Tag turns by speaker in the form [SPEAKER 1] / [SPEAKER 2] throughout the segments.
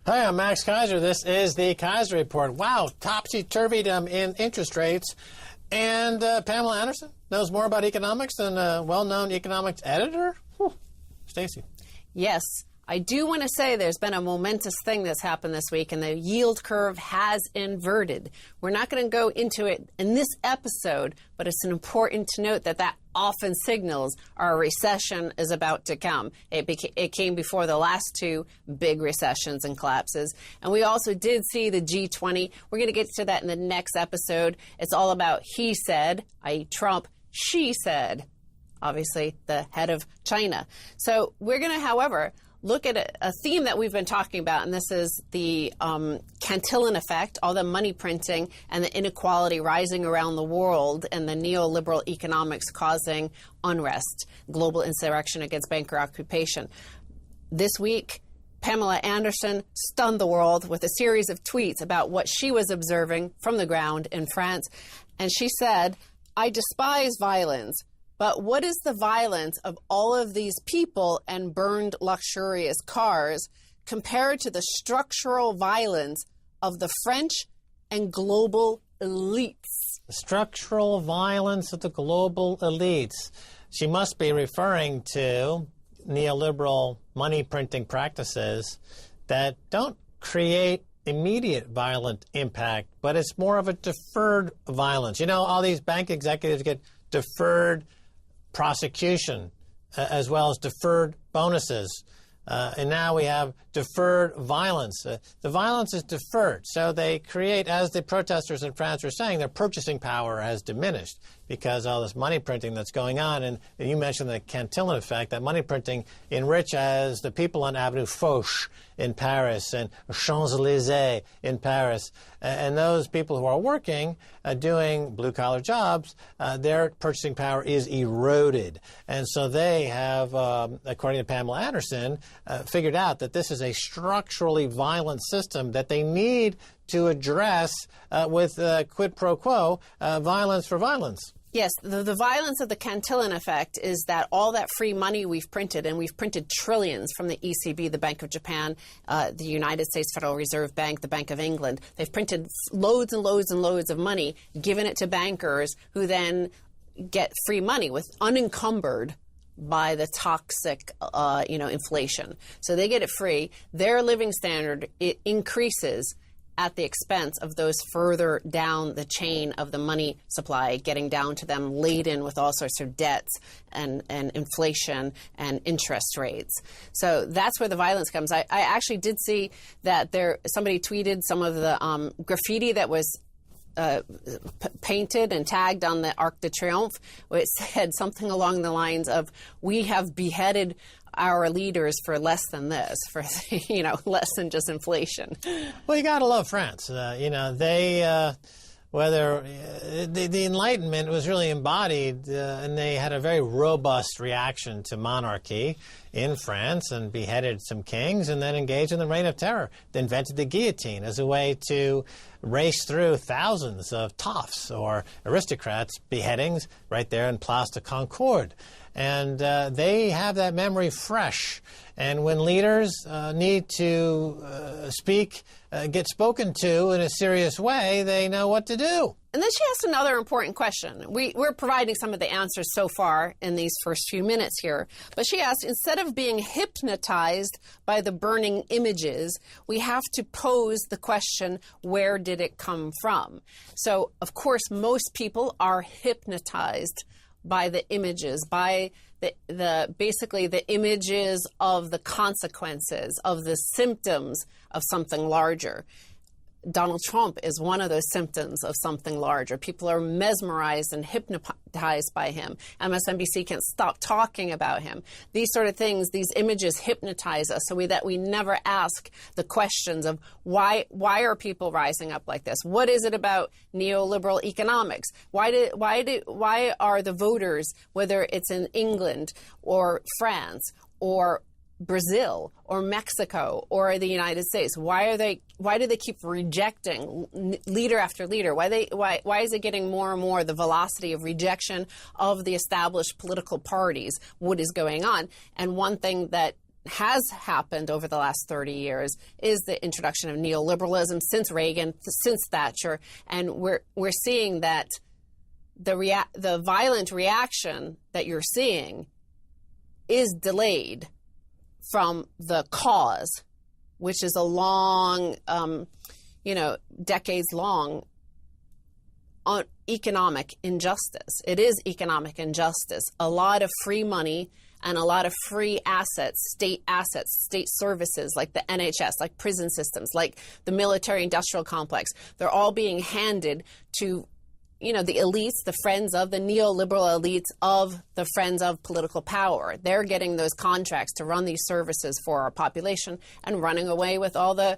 [SPEAKER 1] Hi, I'm Max Kaiser. This is the Kaiser Report. Wow, topsy-turvydom in interest rates. And Pamela Anderson knows more about economics than a well-known economics editor? Whew. Stacy.
[SPEAKER 2] Yes. I do want to say there's been a momentous thing that's happened this week, and the yield curve has inverted. We're not going to go into it in this episode, but it's important to note that that often signals our recession is about to come. It came before the last two big recessions and collapses. And we also did see the G20. We're going to get to that in the next episode. It's all about he said, i.e. Trump, she said, obviously the head of China. So we're going to, however, look at a theme that we've been talking about, and this is the Cantillon effect, all the money printing and the inequality rising around the world and the neoliberal economics causing unrest, global insurrection against banker occupation. This week, Pamela Anderson stunned the world with a series of tweets about what she was observing from the ground in France. And she said, "I despise violence. But what is the violence of all of these people and burned luxurious cars compared to the structural violence of the French and global elites?"
[SPEAKER 1] The structural violence of the global elites. She must be referring to neoliberal money printing practices that don't create immediate violent impact, but it's more of a deferred violence. You know, all these bank executives get deferred prosecution as well as deferred bonuses. And now we have deferred violence. The violence is deferred. So they create, as the protesters in France are saying, their purchasing power has diminished because all this money printing that's going on. And you mentioned the Cantillon effect. That money printing enriches the people on Avenue Foch in Paris and Champs-Élysées in Paris. And those people who are working, doing blue-collar jobs, their purchasing power is eroded. And so they have, according to Pamela Anderson, figured out that this is a structurally violent system that they need to address with quid pro quo, violence for violence.
[SPEAKER 2] Yes, the violence of the Cantillon effect is that all that free money we've printed, and we've printed trillions from the ECB, the Bank of Japan, the United States Federal Reserve Bank, the Bank of England. They've printed loads and loads and loads of money, given it to bankers who then get free money with unencumbered by the toxic, inflation. So they get it free. Their living standard, it increases at the expense of those further down the chain of the money supply, getting down to them laden with all sorts of debts and inflation and interest rates. So that's where the violence comes. I actually did see that somebody tweeted some of the graffiti that was painted and tagged on the Arc de Triomphe. It said something along the lines of, "We have beheaded our leaders for less than this, for less than just inflation."
[SPEAKER 1] Well, you got to love France. The Enlightenment was really embodied, and they had a very robust reaction to monarchy in France and beheaded some kings and then engaged in the Reign of Terror. They invented the guillotine as a way to race through thousands of toffs or aristocrats' beheadings right there in Place de Concorde. And they have that memory fresh. And when leaders need to get spoken to in a serious way, they know what to do.
[SPEAKER 2] And then she asked another important question. We're providing some of the answers so far in these first few minutes here. But she asked, instead of being hypnotized by the burning images, we have to pose the question, where did it come from? So, of course, most people are hypnotized by the images, by basically the images of the consequences, of the symptoms of something larger. Donald Trump is one of those symptoms of something larger. People are mesmerized and hypnotized by him. MSNBC can't stop talking about him. These sort of things, these images hypnotize us that we never ask the questions of why are people rising up like this? What is it about neoliberal economics? Why are the voters, whether it's in England or France or Brazil or Mexico or the United States, why do they keep rejecting leader after leader? Why is it getting more and more the velocity of rejection of the established political parties? What is going on? And one thing that has happened over the last 30 years is the introduction of neoliberalism since Reagan, since Thatcher, and we're seeing that the violent reaction that you're seeing is delayed from the cause, which is a long, decades-long on economic injustice. It is economic injustice. A lot of free money and a lot of free assets, state services like the NHS, like prison systems, like the military-industrial complex, they're all being handed to the elites, the friends of the neoliberal elites of the friends of political power. They're getting those contracts to run these services for our population and running away with all the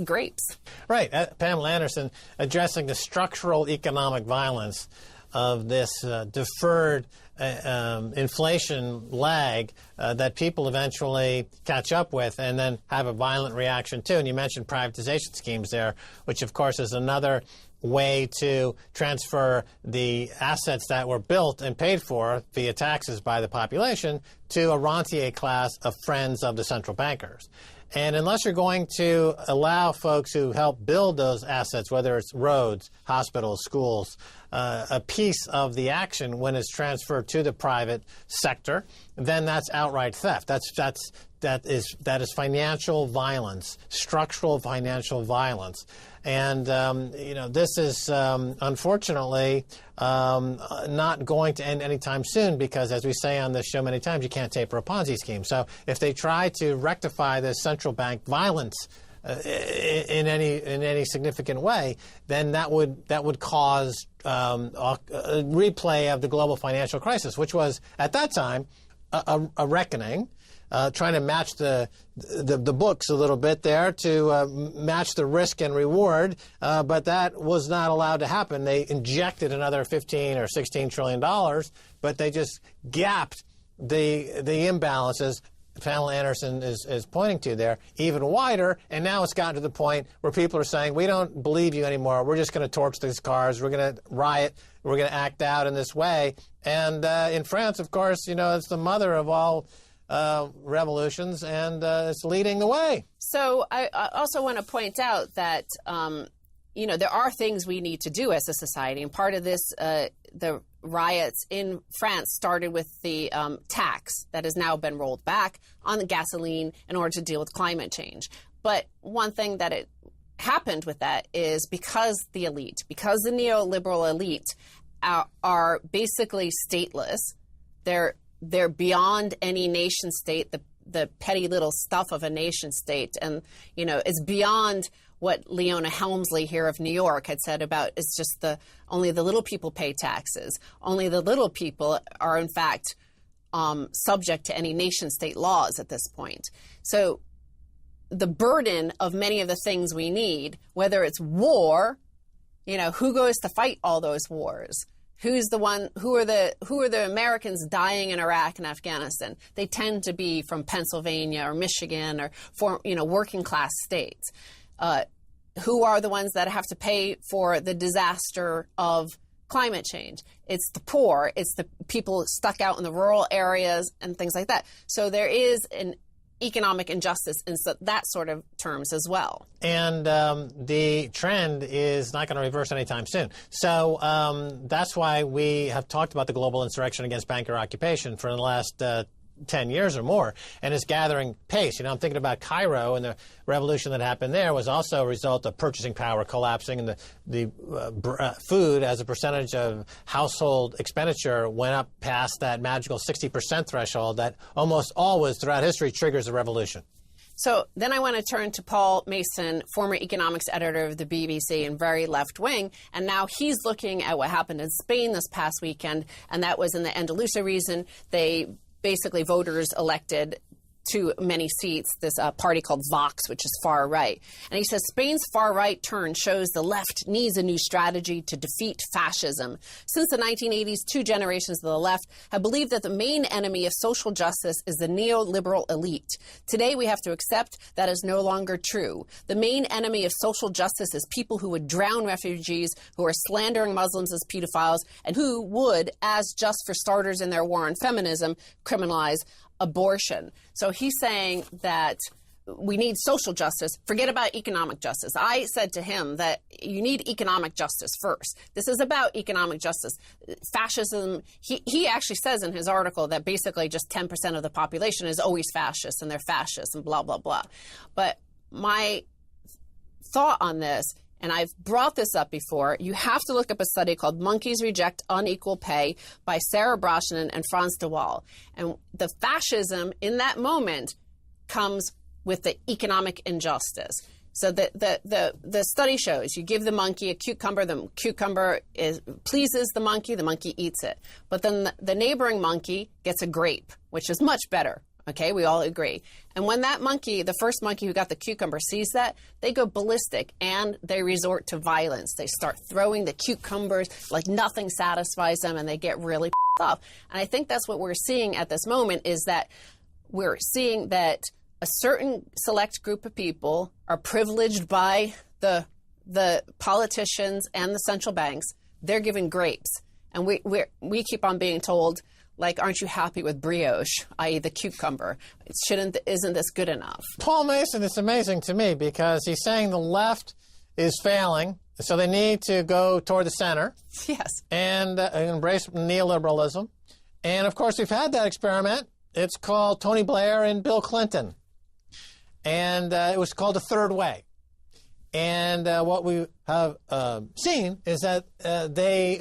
[SPEAKER 2] grapes.
[SPEAKER 1] Right. Pamela Anderson addressing the structural economic violence of this deferred inflation lag that people eventually catch up with and then have a violent reaction to. And you mentioned privatization schemes there, which of course is another way to transfer the assets that were built and paid for via taxes by the population to a rentier class of friends of the central bankers. And unless you're going to allow folks who help build those assets, whether it's roads, hospitals, schools, a piece of the action when it's transferred to the private sector, then that's outright theft. That is financial violence, structural financial violence. And, this is unfortunately not going to end anytime soon because, as we say on this show many times, you can't taper a Ponzi scheme. So if they try to rectify this central bank violence in any significant way, then that would cause a replay of the global financial crisis, which was, at that time, a reckoning. Trying to match the books a little bit there to match the risk and reward, but that was not allowed to happen. They injected another $15 or $16 trillion, but they just gapped the imbalances Pamela Anderson is pointing to there even wider, and now it's gotten to the point where people are saying, we don't believe you anymore. We're just going to torch these cars. We're going to riot. We're going to act out in this way. And in France, of course, it's the mother of all revolutions, and it's leading the way. So
[SPEAKER 2] I also want to point out that, there are things we need to do as a society. And part of this, the riots in France started with the tax that has now been rolled back on the gasoline in order to deal with climate change. But one thing that it happened with that is because the neoliberal elite are basically stateless, they're beyond any nation state, the petty little stuff of a nation state. And, it's beyond what Leona Helmsley here of New York had said about it's just only the little people pay taxes. Only the little people are, in fact, subject to any nation state laws at this point. So the burden of many of the things we need, whether it's war, who goes to fight all those wars? Who are the Americans dying in Iraq and Afghanistan? They tend to be from Pennsylvania or Michigan or working class states. Who are the ones that have to pay for the disaster of climate change? It's the poor. It's the people stuck out in the rural areas and things like that. So there is an economic injustice in that sort of terms as well.
[SPEAKER 1] And the trend is not going to reverse anytime soon. So that's why we have talked about the global insurrection against banker occupation for the last 10 years or more, and it's gathering pace. I'm thinking about Cairo, and the revolution that happened there was also a result of purchasing power collapsing, and the food as a percentage of household expenditure went up past that magical 60% threshold that almost always throughout history triggers a revolution.
[SPEAKER 2] So then I want to turn to Paul Mason, former economics editor of the BBC and very left-wing, and now he's looking at what happened in Spain this past weekend, and that was in the Andalusia region. Basically, voters elected to many seats this party called Vox, which is far right. And he says Spain's far right turn shows the left needs a new strategy to defeat fascism. Since the 1980s, two generations of the left have believed that the main enemy of social justice is the neoliberal elite. Today, we have to accept that is no longer true. The main enemy of social justice is people who would drown refugees, who are slandering Muslims as pedophiles, and who would, as just for starters in their war on feminism, criminalize abortion. So he's saying that we need social justice. Forget about economic justice. I said to him that you need economic justice first. This is about economic justice. Fascism, he actually says in his article that basically just 10% of the population is always fascist and they're fascists and blah, blah, blah. But my thought on this, and I've brought this up before, you have to look up a study called Monkeys Reject Unequal Pay by Sarah Brosnan and Franz de Waal. And the fascism in that moment comes with the economic injustice. So the study shows you give the monkey a cucumber, the cucumber pleases the monkey eats it. But then the neighboring monkey gets a grape, which is much better. Okay, we all agree. And when that monkey, the first monkey who got the cucumber, sees that, they go ballistic and they resort to violence. They start throwing the cucumbers like nothing satisfies them, and they get really off. And I think that's what we're seeing at this moment, is that we're seeing that a certain select group of people are privileged by the politicians and the central banks. They're given grapes. And we keep on being told, like, aren't you happy with brioche, i.e. the cucumber? Isn't this good enough?
[SPEAKER 1] Paul Mason is amazing to me because he's saying the left is failing, so they need to go toward the center.
[SPEAKER 2] Yes.
[SPEAKER 1] And embrace neoliberalism. And, of course, we've had that experiment. It's called Tony Blair and Bill Clinton. And it was called the third way. And what we have seen is that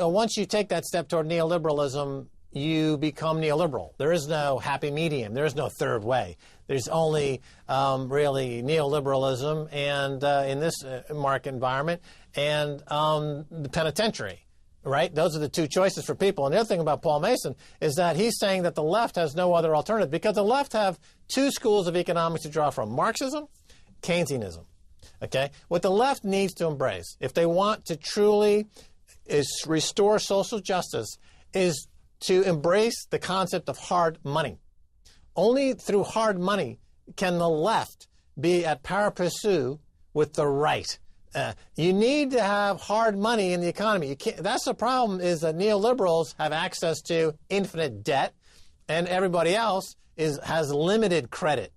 [SPEAKER 1] once you take that step toward neoliberalism, you become neoliberal. There is no happy medium. There is no third way. There's only really neoliberalism and in this market environment and the penitentiary, right? Those are the two choices for people. And the other thing about Paul Mason is that he's saying that the left has no other alternative because the left have two schools of economics to draw from: Marxism, Keynesianism. Okay? What the left needs to embrace, if they want to truly restore social justice, is to embrace the concept of hard money. Only through hard money can the left be at pari passu with the right. You need to have hard money in the economy. That's the problem, is that neoliberals have access to infinite debt, and everybody else has limited credit.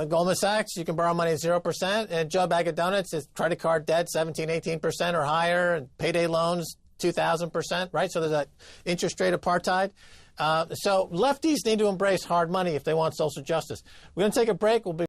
[SPEAKER 1] Goldman Sachs, you can borrow money at 0%, and Joe Bag of Donuts is credit card debt 17, 18% or higher, and payday loans 2,000%, right? So there's that interest rate apartheid. So lefties need to embrace hard money if they want social justice. We're going to take a break. We'll be